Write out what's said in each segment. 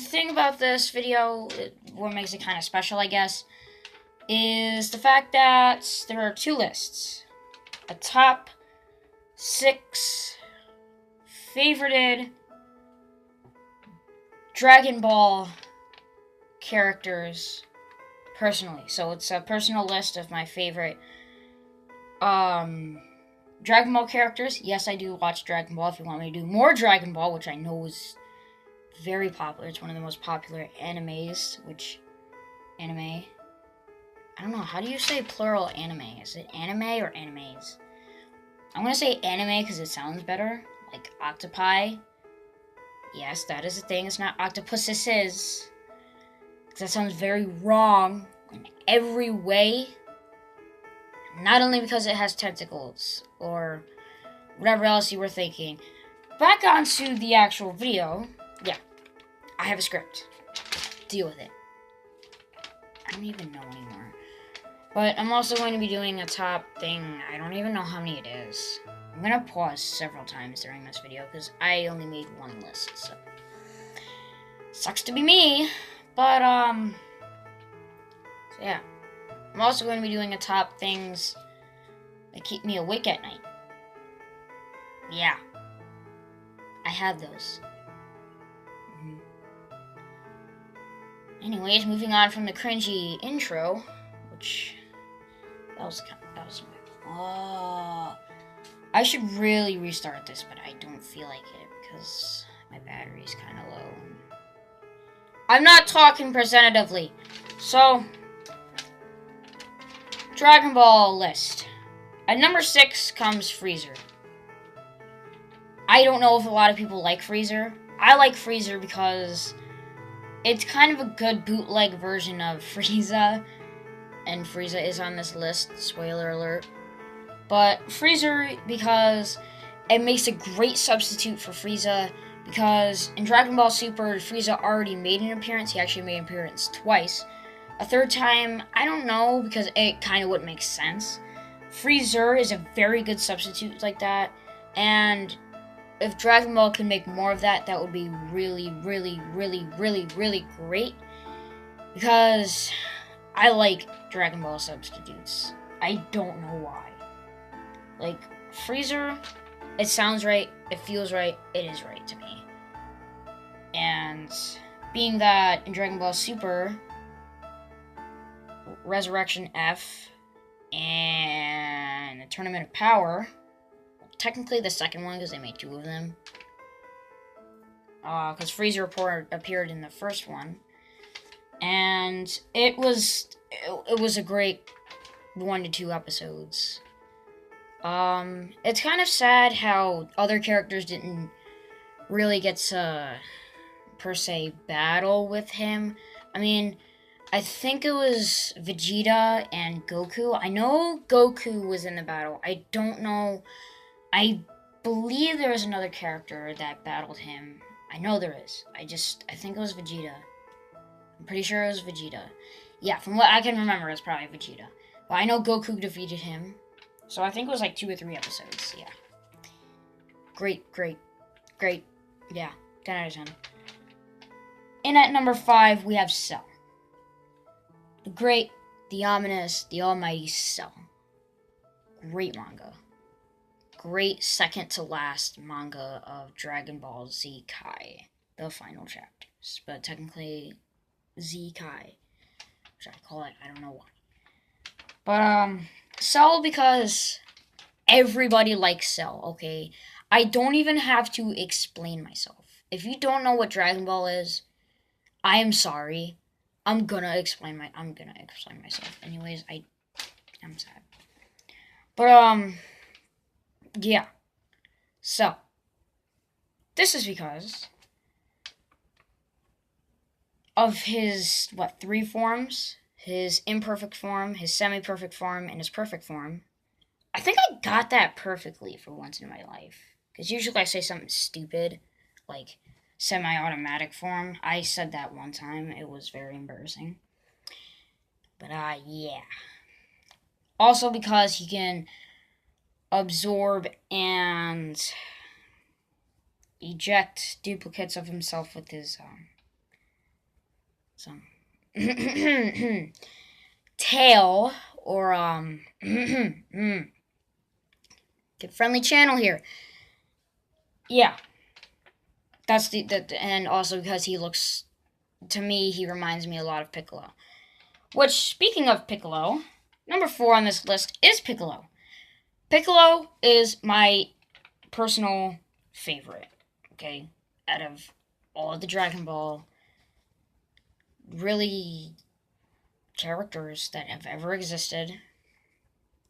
The thing about this video, what makes it kind of special, I guess, is the fact that there are two lists. A top 6 favorited Dragon Ball characters personally. So it's a personal list of my favorite Dragon Ball characters. Yes, I do watch Dragon Ball. If you want me to do more Dragon Ball, which I know is very popular. It's one of the most popular animes, anime? I don't know, how do you say plural anime? Is it anime or animes? I'm gonna say anime because it sounds better. Like octopi. Yes, that is a thing. It's not octopuses. Because that sounds very wrong in every way. Not only because it has tentacles or whatever else you were thinking. Back onto the actual video. Yeah, I have a script. Deal with it. I don't even know anymore. But I'm also going to be doing a top thing. I don't even know how many it is. I'm going to pause several times during this video because I only made one list. So sucks to be me. But, so yeah. I'm also going to be doing a top things that keep me awake at night. Yeah. I have those. Anyways, moving on from the cringy intro, which that was I should really restart this, but I don't feel like it because my battery's kind of low. I'm not talking presentatively. So, Dragon Ball list. At number 6 comes Freezer. I don't know if a lot of people like Freezer. I like Freezer because it's kind of a good bootleg version of Frieza. And Frieza is on this list, spoiler alert. But Freezer, because it makes a great substitute for Frieza, because in Dragon Ball Super, Frieza already made an appearance. He actually made an appearance twice. A third time, I don't know, because it kind of wouldn't make sense. Freezer is a very good substitute like that, and if Dragon Ball can make more of that, that would be really, really, really, really, really great, because I like Dragon Ball substitutes. I don't know why. Like, Freezer, it sounds right, it feels right, it is right to me. And being that in Dragon Ball Super, Resurrection F, and the Tournament of Power, technically the second one because they made 2 of them. Because Freezer appeared in the first one. And it was a great 1 to 2 episodes. It's kind of sad how other characters didn't really get to, per se, battle with him. I mean, I think it was Vegeta and Goku. I know Goku was in the battle. I don't know. I believe there was another character that battled him. I know there is. I think it was Vegeta. I'm pretty sure it was Vegeta. Yeah, from what I can remember, it's probably Vegeta. But I know Goku defeated him. So I think it was like 2 or 3 episodes. Yeah. Great. Yeah, 10 out of 10. And at number 5, we have Cell. The great, the ominous, the almighty Cell. Great manga. Great second to last manga of Dragon Ball Z Kai. The final chapters. But technically, Z Kai. Which I call it, I don't know why. But, Cell, because everybody likes Cell, okay? I don't even have to explain myself. If you don't know what Dragon Ball is, I am sorry. I'm gonna explain myself. Anyways, I'm sad. But, yeah. So, this is because of his, 3 forms? His imperfect form, his semi-perfect form, and his perfect form. I think I got that perfectly for once in my life. Because usually I say something stupid, like semi-automatic form. I said that one time. It was very embarrassing. But, yeah. Also because he can absorb and eject duplicates of himself with his So Tail or kid friendly channel here. Yeah, that's and also because he looks, to me, he reminds me a lot of Piccolo. Which, speaking of Piccolo, number 4 on this list is Piccolo. Piccolo is my personal favorite, okay, out of all of the Dragon Ball really characters that have ever existed.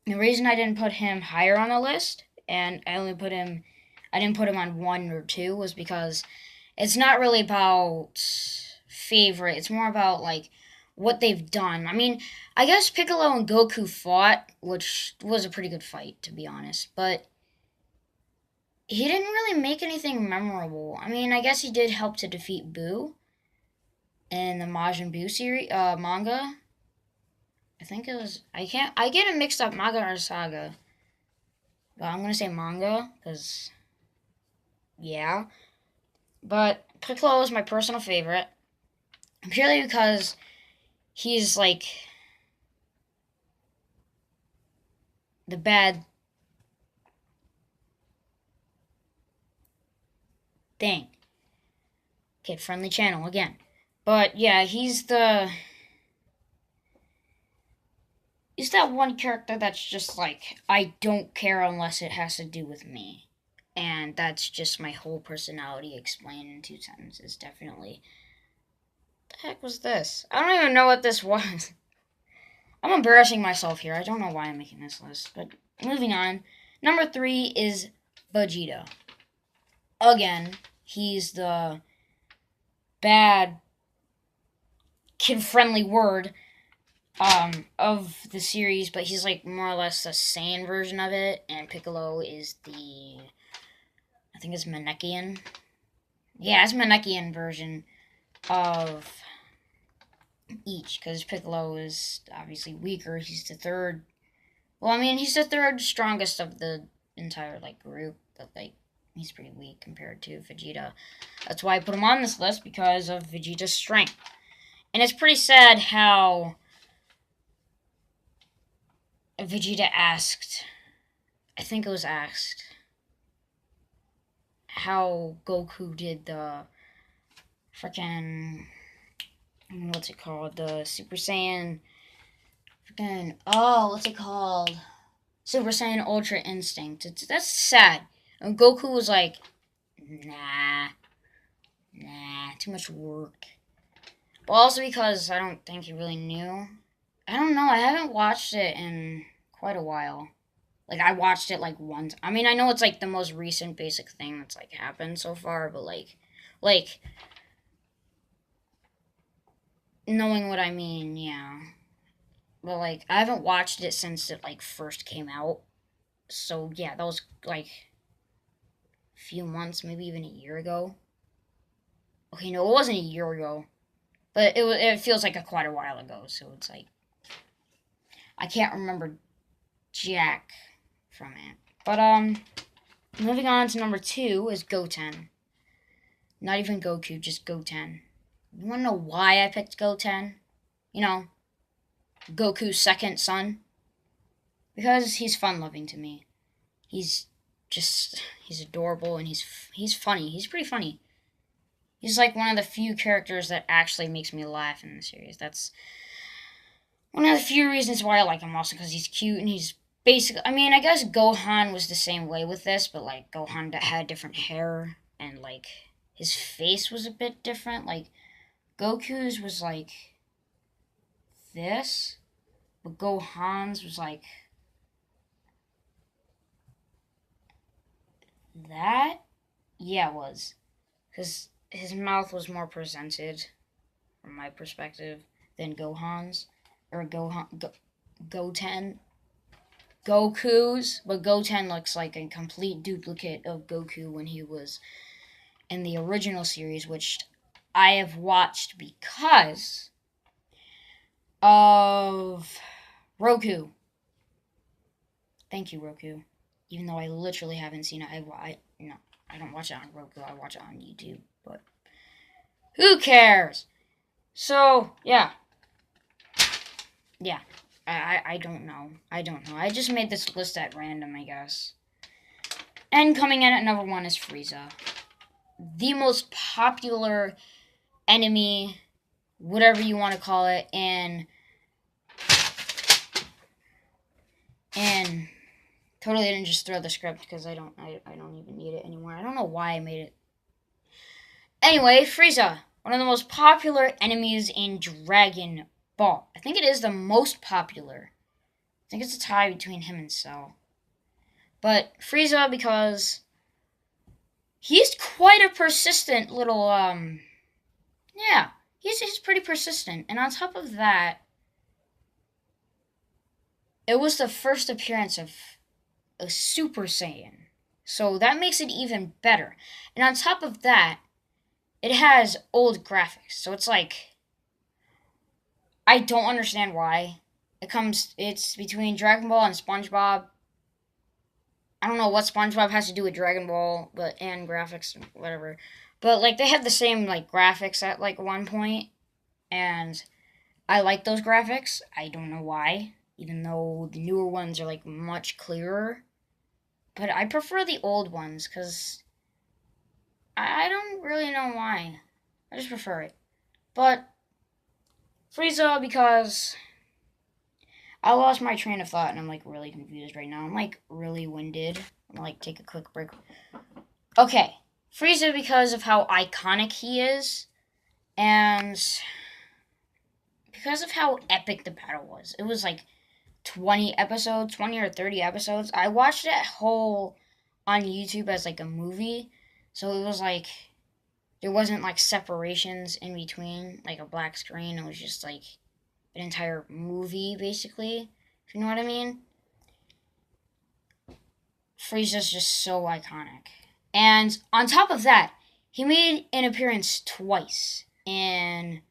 The reason I didn't put him higher on the list, and I didn't put him on 1 or 2, was because it's not really about favorite. It's more about like what they've done. I mean, I guess Piccolo and Goku fought, which was a pretty good fight, to be honest, but he didn't really make anything memorable. I mean, I guess he did help to defeat Buu in the Majin Buu series manga. I think it was. I get it mixed up, manga or saga. But I'm gonna say manga because yeah. But Piccolo is my personal favorite purely because he's like the bad thing. Kid friendly channel again. But yeah, he's that one character that's just like, I don't care unless it has to do with me. And that's just my whole personality explained in 2 sentences, definitely. What the heck was this? I don't even know what this was. I'm embarrassing myself here. I don't know why I'm making this list. But moving on. Number 3 is Vegeta. Again, he's the bad kid-friendly word of the series, but he's like more or less the Saiyan version of it, and Piccolo is I think it's Manekian. Yeah, it's Manekian version of each, because Piccolo is obviously weaker. He's the third. Well, I mean, he's the third strongest of the entire like group, but like he's pretty weak compared to Vegeta. That's why I put him on this list, because of Vegeta's strength. And it's pretty sad how Vegeta asked, I think it was asked, how Goku did the freaking, what's it called? The Super Saiyan, freaking, what's it called? Super Saiyan Ultra Instinct. That's sad. And Goku was like, nah, too much work. But also because I don't think he really knew. I don't know, I haven't watched it in quite a while. Like, I watched it like once. I mean, I know it's like the most recent basic thing that's like happened so far, but like knowing what I mean, yeah. But like, I haven't watched it since it like first came out. So yeah, that was like a few months, maybe even a year ago. Okay, no, it wasn't a year ago, but it feels like quite a while ago. So it's like I can't remember jack from it. But moving on to number 2 is Goten. Not even Goku, just Goten. You wanna know why I picked Goten? You know, Goku's second son? Because he's fun loving to me. He's adorable, and he's funny. He's pretty funny. He's like one of the few characters that actually makes me laugh in the series. That's one of the few reasons why I like him, also because he's cute and he's basically, I mean, I guess Gohan was the same way with this, but like Gohan had different hair and like his face was a bit different. Like Goku's was like this, but Gohan's was like that. Yeah, it was, because his mouth was more presented from my perspective than Gohan's or Goten. Goku's, but Goten looks like a complete duplicate of Goku when he was in the original series, which I have watched because of Roku. Thank you, Roku. Even though I literally haven't seen it, I don't watch it on Roku. I watch it on YouTube. But who cares? So, yeah. Yeah. I don't know. I don't know. I just made this list at random, I guess. And coming in at number 1 is Frieza. The most popular enemy, whatever you want to call it, and totally didn't just throw the script because I don't even need it anymore. I don't know why I made it. Anyway, Frieza, one of the most popular enemies in Dragon Ball. I think it is the most popular. I think it's a tie between him and Cell. But Frieza, because he's quite a persistent little yeah, he's pretty persistent. And on top of that, it was the first appearance of a Super Saiyan. So that makes it even better. And on top of that, it has old graphics. So it's like, I don't understand why. It's between Dragon Ball and SpongeBob. I don't know what SpongeBob has to do with Dragon Ball, and graphics, whatever. But like they had the same like graphics at like one point, and I like those graphics. I don't know why, even though the newer ones are like much clearer. But I prefer the old ones because I don't really know why. I just prefer it. But Frieza, because I lost my train of thought and I'm like really confused right now. I'm like really winded. I'm gonna like take a quick break. Okay, Frieza because of how iconic he is, and because of how epic the battle was. It was like 20 episodes, 20 or 30 episodes. I watched it whole on YouTube as like a movie, so it was like there wasn't like separations in between, like a black screen. It was just like an entire movie, basically. If you know what I mean. Frieza's just so iconic. And on top of that, he made an appearance twice in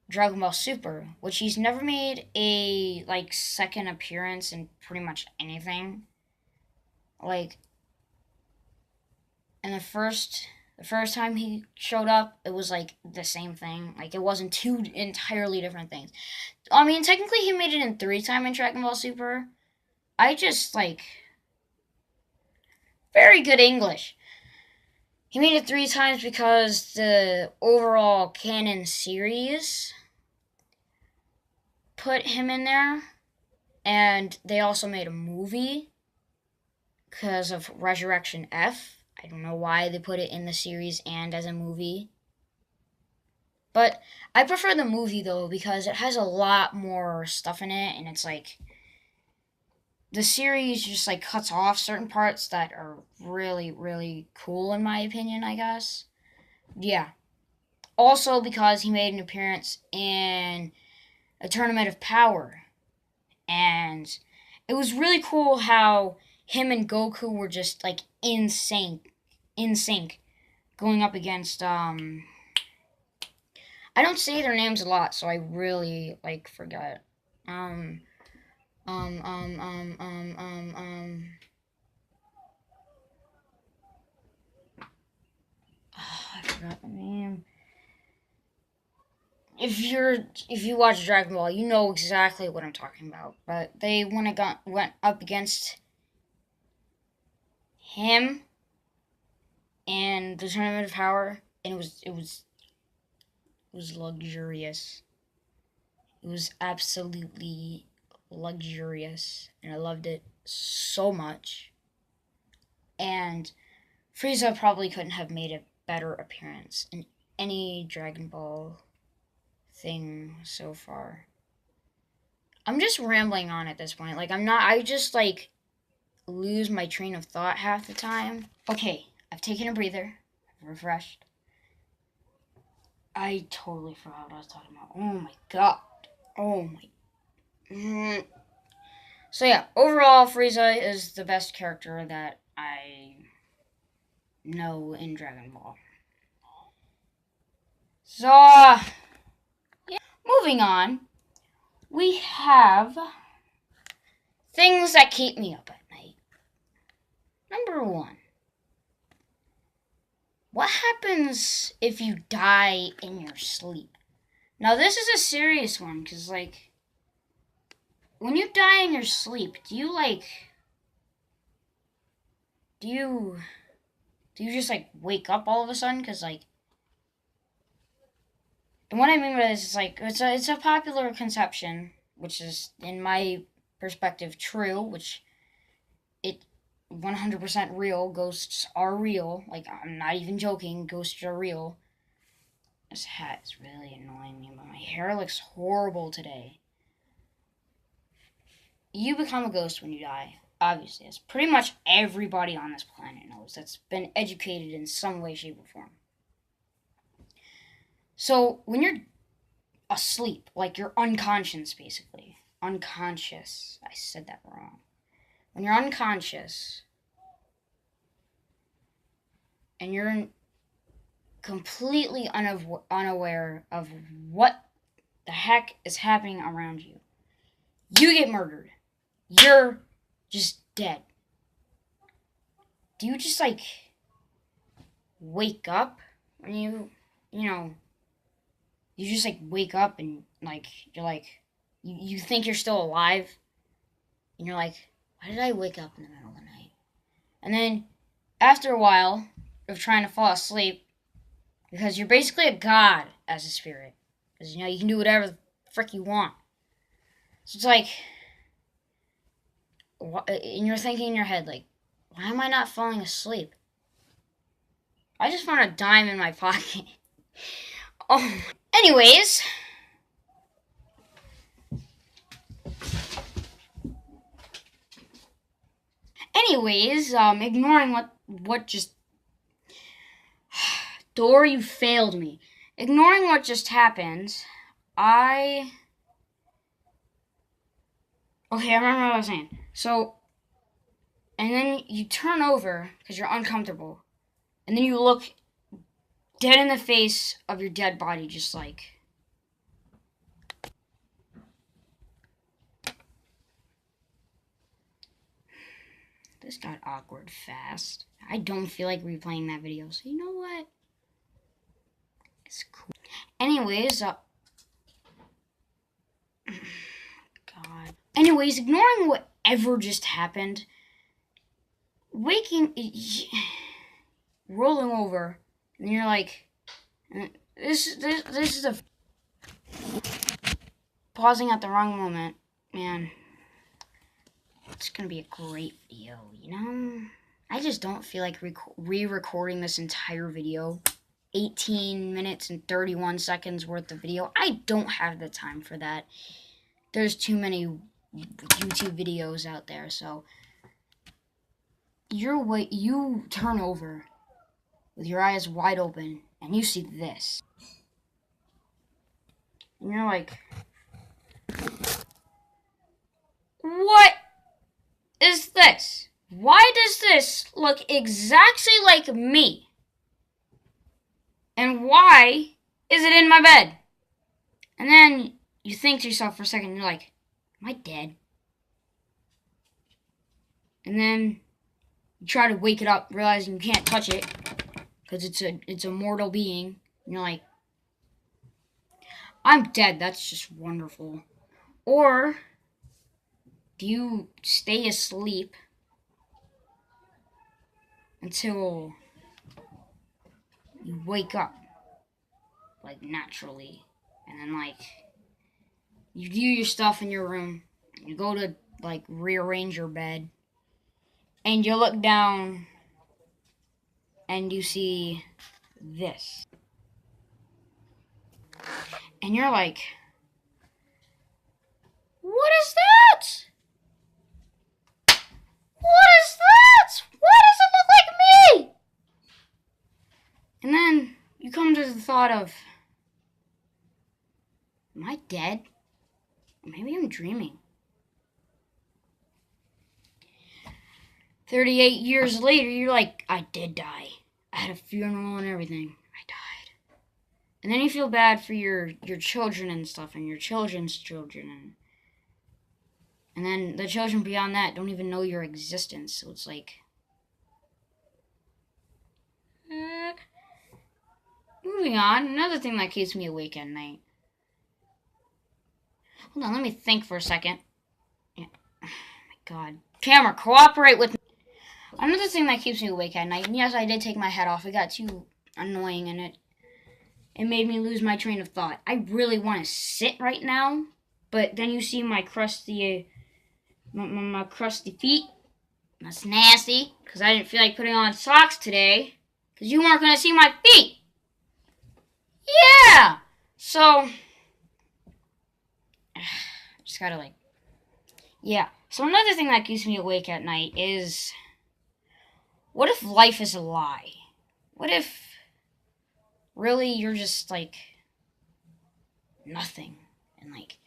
Dragon Ball Super, which he's never made a like second appearance in pretty much anything. Like in the first time he showed up, it was like the same thing. Like it wasn't two entirely different things. I mean, technically he made it in 3 times in Dragon Ball Super. I just like very good English. He made it 3 times because the overall canon series put him in there, and they also made a movie because of Resurrection F. I don't know why they put it in the series and as a movie. But I prefer the movie though because it has a lot more stuff in it, and it's like the series just like cuts off certain parts that are really, really cool in my opinion, I guess. Yeah. Also because he made an appearance in a Tournament of Power. And it was really cool how him and Goku were just like in sync, going up against I don't say their names a lot, so I really like forget. Um um um um um um um I forgot the name. If you watch Dragon Ball, you know exactly what I'm talking about. But they went up against him in the Tournament of Power, and it was luxurious. It was absolutely luxurious, and I loved it so much. And Frieza probably couldn't have made a better appearance in any Dragon Ball thing so far. I'm just rambling on at this point. Like, I'm not, I just, like, lose my train of thought half the time. Okay, I've taken a breather, I've refreshed. I totally forgot what I was talking about. Oh my god. Oh my. So yeah, overall, Frieza is the best character that I know in Dragon Ball. So, yeah. Moving on, we have things that keep me up at night. Number 1, what happens if you die in your sleep? Now, this is a serious one, because, like, when you die in your sleep, do you just, like, wake up all of a sudden? Because, like, and what I mean by this is, like, it's a popular conception, which is, in my perspective, true, which it 100% real. Ghosts are real. Like, I'm not even joking. Ghosts are real. This hat is really annoying me, but my hair looks horrible today. You become a ghost when you die. Obviously, as pretty much everybody on this planet knows, that's been educated in some way, shape, or form. So, when you're asleep, like you're unconscious, basically. Unconscious. I said that wrong. When you're unconscious, and you're completely unaware of what the heck is happening around you, you get murdered. You're just dead. Do you just, like, wake up when you just, like, wake up and, like, you're like, you think you're still alive, and you're like, why did I wake up in the middle of the night? And then after a while of trying to fall asleep, because you're basically a god as a spirit, because you can do whatever the frick you want. So it's like, and you're thinking in your head, like, why am I not falling asleep? I just found a dime in my pocket. Oh. Anyways, ignoring what just Door, you failed me. Ignoring what just happened, okay, I remember what I was saying. So, and then you turn over because you're uncomfortable, and then you look dead in the face of your dead body, just like. This got awkward fast. I don't feel like replaying that video, so you know what? It's cool. Anyways, God. Anyways, ignoring whatever just happened, rolling over, and you're like, this is a pausing at the wrong moment, man. It's gonna be a great video, I just don't feel like re-recording this entire video. 18 minutes and 31 seconds worth of video. I don't have the time for that. There's too many YouTube videos out there, so you turn over with your eyes wide open and you see this. And you're like, what is this? Why does this look exactly like me? And why is it in my bed? And then you think to yourself for a second, you're like, am I dead? And then you try to wake it up, realizing you can't touch it because it's a mortal being. And you're like, I'm dead. That's just wonderful. Or do you stay asleep until you wake up, like, naturally, and then, like, you do your stuff in your room, you go to, like, rearrange your bed, and you look down and you see this, and you're like, what is that? What is that? Why does it look like me? And then you come to the thought of, am I dead? Maybe I'm dreaming. 38 years later, you're like, I did die. I had a funeral and everything. I died. And then you feel bad for your children and stuff, and your children's children. And then the children beyond that don't even know your existence. So it's like, moving on. Another thing that keeps me awake at night. Hold on, let me think for a second. Yeah. Oh my God. Camera, cooperate with me. Another thing that keeps me awake at night, and yes, I did take my head off. It got too annoying, and it made me lose my train of thought. I really want to sit right now, but then you see my crusty, my crusty feet. That's nasty, because I didn't feel like putting on socks today, because you weren't going to see my feet. Yeah! So, just gotta like, yeah. So another thing that keeps me awake at night is, what if life is a lie? What if really you're just like nothing, and like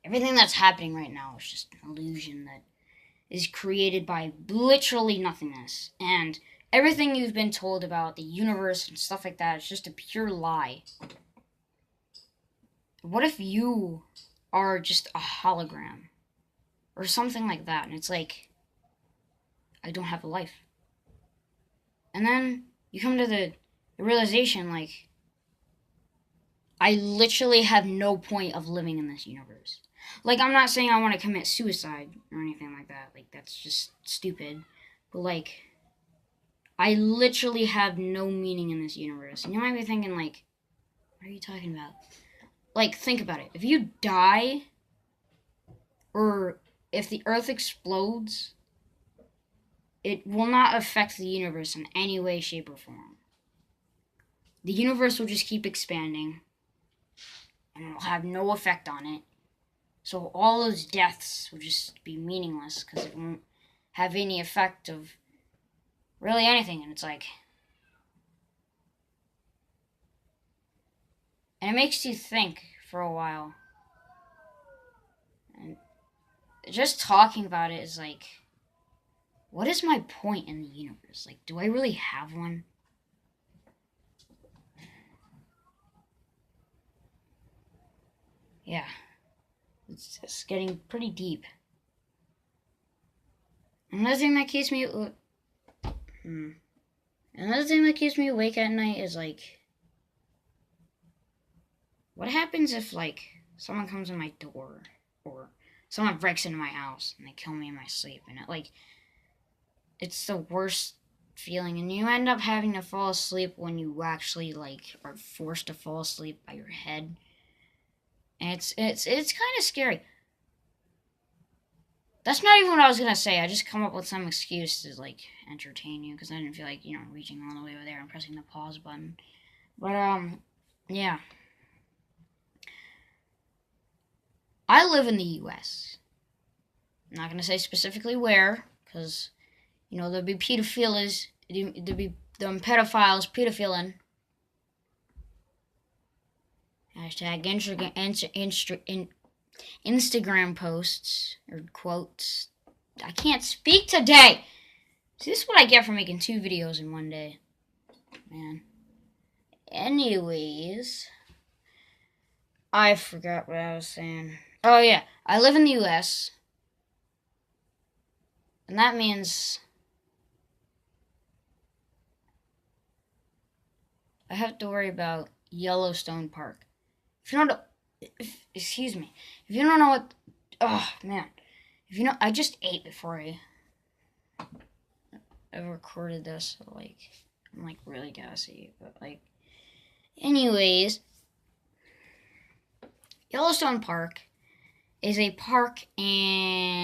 everything that's happening right now is just an illusion that is created by literally nothingness, and everything you've been told about the universe and stuff like that is just a pure lie. What if you are just a hologram or something like that, and it's like, I don't have a life? And then you come to the realization, like, I literally have no point of living in this universe. Like, I'm not saying I want to commit suicide or anything like that. Like, that's just stupid. But, like, I literally have no meaning in this universe. And you might be thinking, like, what are you talking about? Like, think about it. If you die, or if the Earth explodes, it will not affect the universe in any way, shape, or form. The universe will just keep expanding, and it will have no effect on it. So all those deaths will just be meaningless, because it won't have any effect of really anything. And it's like, and it makes you think for a while. And just talking about it is like, what is my point in the universe? Like, do I really have one? Yeah. It's just getting pretty deep. Another thing that keeps me awake at night is like, what happens if like someone comes in my door, or someone breaks into my house and they kill me in my sleep, and it's the worst feeling, and you end up having to fall asleep when you actually like are forced to fall asleep by your head. And it's kind of scary. That's not even what I was gonna say. I just come up with some excuse to like entertain you, because I didn't feel like, reaching all the way over there and pressing the pause button. But yeah. I live in the U.S. I'm not gonna say specifically where, because there'll be pedophiles, there'll be them pedophiles pedophiling. Hashtag Instagram posts or quotes. I can't speak today. See, this is what I get for making 2 videos in one day. Man. Anyways, I forgot what I was saying. Oh yeah, I live in the US. And that means I have to worry about Yellowstone Park. If you don't know, excuse me. If you don't know what, oh man, I just ate before I recorded this. So like, I'm like really gassy, but like, anyways, Yellowstone Park is a park in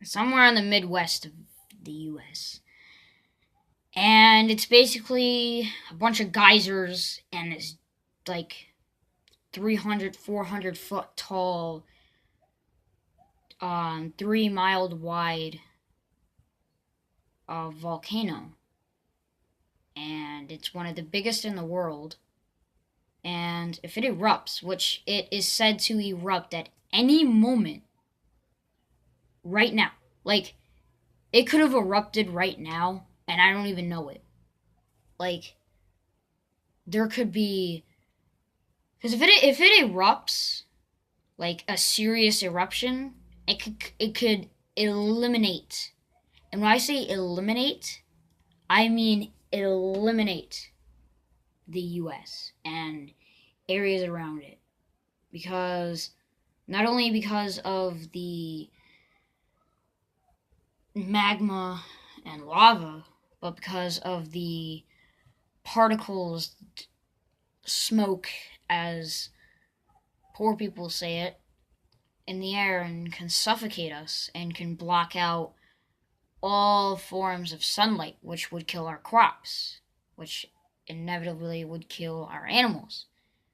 somewhere in the Midwest of the U.S. And it's basically a bunch of geysers, and it's like 300, 400 foot tall, 3 mile wide volcano. And it's one of the biggest in the world. And if it erupts, which it is said to erupt at any moment, right now, like, it could have erupted right now, and I don't even know it. Like, there could be, because if it erupts, like a serious eruption, it could eliminate. And when I say eliminate, I mean eliminate the US and areas around it. Because not only because of the magma and lava, but because of the particles, smoke, as poor people say it, in the air and can suffocate us and can block out all forms of sunlight, which would kill our crops, which inevitably would kill our animals,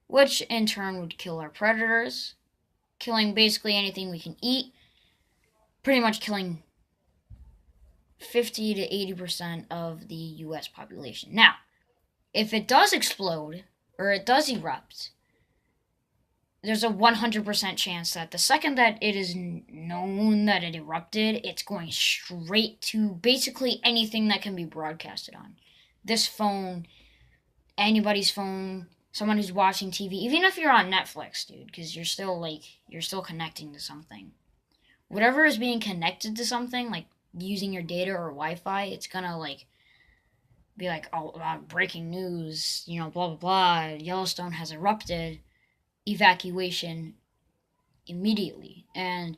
which in turn would kill our predators, killing basically anything we can eat, pretty much killing 50 to 80% of the US population. Now, if it does explode or it does erupt, there's a 100% chance that the second that it is known that it erupted, it's going straight to basically anything that can be broadcasted on. This phone, anybody's phone, someone who's watching TV, even if you're on Netflix, dude, because you're still connecting to something. Whatever is being connected to something, like using your data or Wi-Fi, it's gonna like be like, oh, breaking news, blah blah blah. Yellowstone has erupted, evacuation immediately, and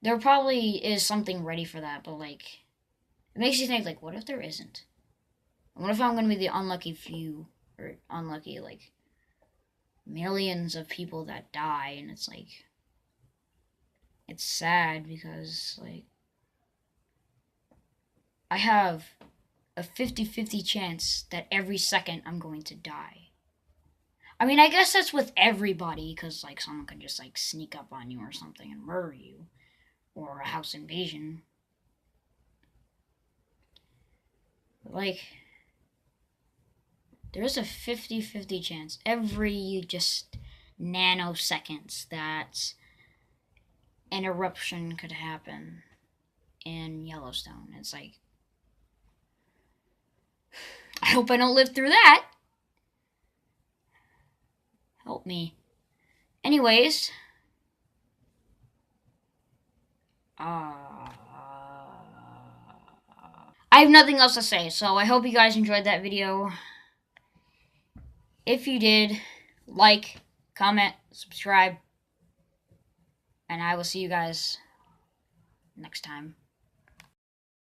there probably is something ready for that. But like, it makes you think, like, what if there isn't? What if I'm gonna be the unlucky few, or unlucky like millions of people that die, and it's like, it's sad because like I have a 50-50 chance that every second I'm going to die. I mean, I guess that's with everybody, because, like, someone could just, like, sneak up on you or something and murder you. Or a house invasion. But, like, there's a 50-50 chance every just nanoseconds that an eruption could happen in Yellowstone. It's like, I hope I don't live through that. Help me. Anyways, I have nothing else to say, so I hope you guys enjoyed that video. If you did, like, comment, subscribe, and I will see you guys next time.